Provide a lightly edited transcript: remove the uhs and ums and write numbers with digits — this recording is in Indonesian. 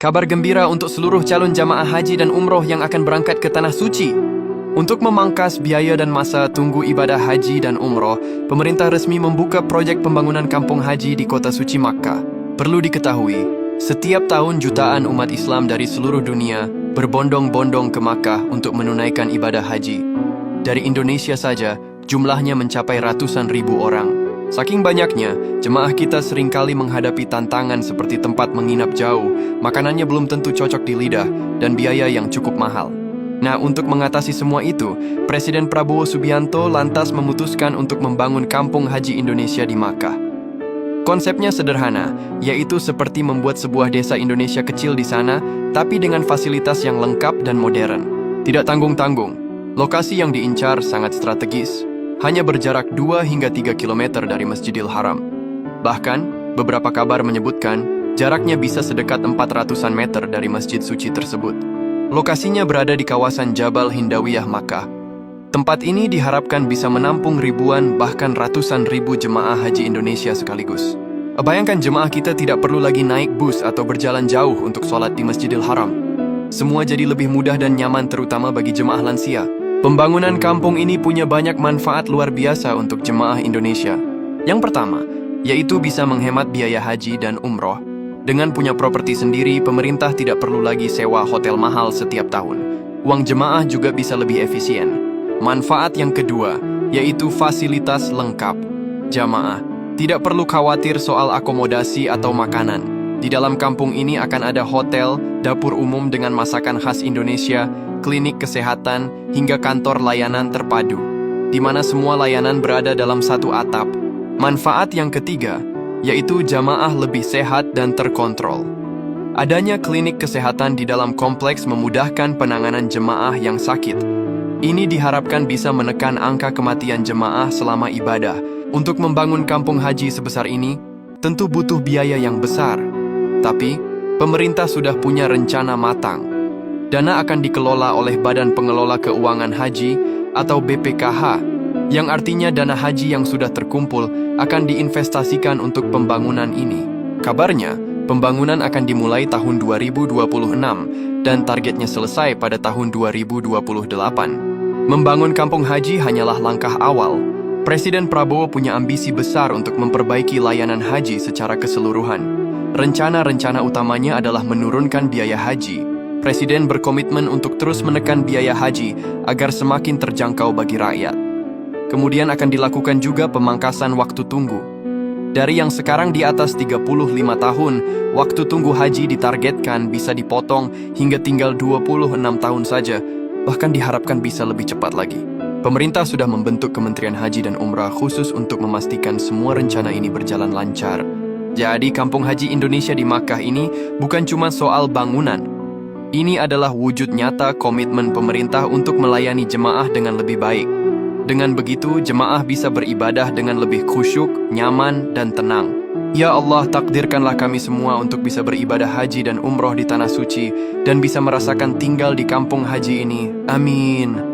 Kabar gembira untuk seluruh calon jamaah haji dan umroh yang akan berangkat ke Tanah Suci. Untuk memangkas biaya dan masa tunggu ibadah haji dan umroh, pemerintah resmi membuka projek pembangunan kampung haji di kota suci Makkah. Perlu diketahui, setiap tahun jutaan umat Islam dari seluruh dunia berbondong-bondong ke Makkah untuk menunaikan ibadah haji. Dari Indonesia saja, jumlahnya mencapai ratusan ribu orang. Saking banyaknya, jemaah kita seringkali menghadapi tantangan seperti tempat menginap jauh, makanannya belum tentu cocok di lidah, dan biaya yang cukup mahal. Nah, untuk mengatasi semua itu, Presiden Prabowo Subianto lantas memutuskan untuk membangun kampung haji Indonesia di Makkah. Konsepnya sederhana, yaitu seperti membuat sebuah desa Indonesia kecil di sana, tapi dengan fasilitas yang lengkap dan modern. Tidak tanggung-tanggung, lokasi yang diincar sangat strategis. Hanya berjarak 2 hingga 3 km dari Masjidil Haram. Bahkan, beberapa kabar menyebutkan jaraknya bisa sedekat 400-an meter dari masjid suci tersebut. Lokasinya berada di kawasan Jabal Hindawiyah Makkah. Tempat ini diharapkan bisa menampung ribuan bahkan ratusan ribu jemaah haji Indonesia sekaligus. Bayangkan jemaah kita tidak perlu lagi naik bus atau berjalan jauh untuk sholat di Masjidil Haram. Semua jadi lebih mudah dan nyaman terutama bagi jemaah lansia. Pembangunan kampung ini punya banyak manfaat luar biasa untuk jemaah Indonesia. Yang pertama, yaitu bisa menghemat biaya haji dan umroh. Dengan punya properti sendiri, pemerintah tidak perlu lagi sewa hotel mahal setiap tahun. Uang jemaah juga bisa lebih efisien. Manfaat yang kedua, yaitu fasilitas lengkap. Jamaah tidak perlu khawatir soal akomodasi atau makanan. Di dalam kampung ini akan ada hotel, dapur umum dengan masakan khas Indonesia, klinik kesehatan, hingga kantor layanan terpadu, di mana semua layanan berada dalam satu atap. Manfaat yang ketiga, yaitu jamaah lebih sehat dan terkontrol. Adanya klinik kesehatan di dalam kompleks memudahkan penanganan jemaah yang sakit. Ini diharapkan bisa menekan angka kematian jemaah selama ibadah. Untuk membangun kampung haji sebesar ini, tentu butuh biaya yang besar. Tapi, pemerintah sudah punya rencana matang. Dana akan dikelola oleh Badan Pengelola Keuangan Haji atau BPKH, yang artinya dana haji yang sudah terkumpul akan diinvestasikan untuk pembangunan ini. Kabarnya, pembangunan akan dimulai tahun 2026 dan targetnya selesai pada tahun 2028. Membangun kampung haji hanyalah langkah awal. Presiden Prabowo punya ambisi besar untuk memperbaiki layanan haji secara keseluruhan. Rencana-rencana utamanya adalah menurunkan biaya haji. Presiden berkomitmen untuk terus menekan biaya haji agar semakin terjangkau bagi rakyat. Kemudian akan dilakukan juga pemangkasan waktu tunggu. Dari yang sekarang di atas 35 tahun, waktu tunggu haji ditargetkan bisa dipotong hingga tinggal 26 tahun saja, bahkan diharapkan bisa lebih cepat lagi. Pemerintah sudah membentuk Kementerian Haji dan Umrah khusus untuk memastikan semua rencana ini berjalan lancar. Jadi, Kampung Haji Indonesia di Makkah ini bukan cuma soal bangunan. Ini adalah wujud nyata komitmen pemerintah untuk melayani jemaah dengan lebih baik. Dengan begitu, jemaah bisa beribadah dengan lebih khusyuk, nyaman, dan tenang. Ya Allah, takdirkanlah kami semua untuk bisa beribadah haji dan umroh di Tanah Suci dan bisa merasakan tinggal di kampung haji ini. Amin.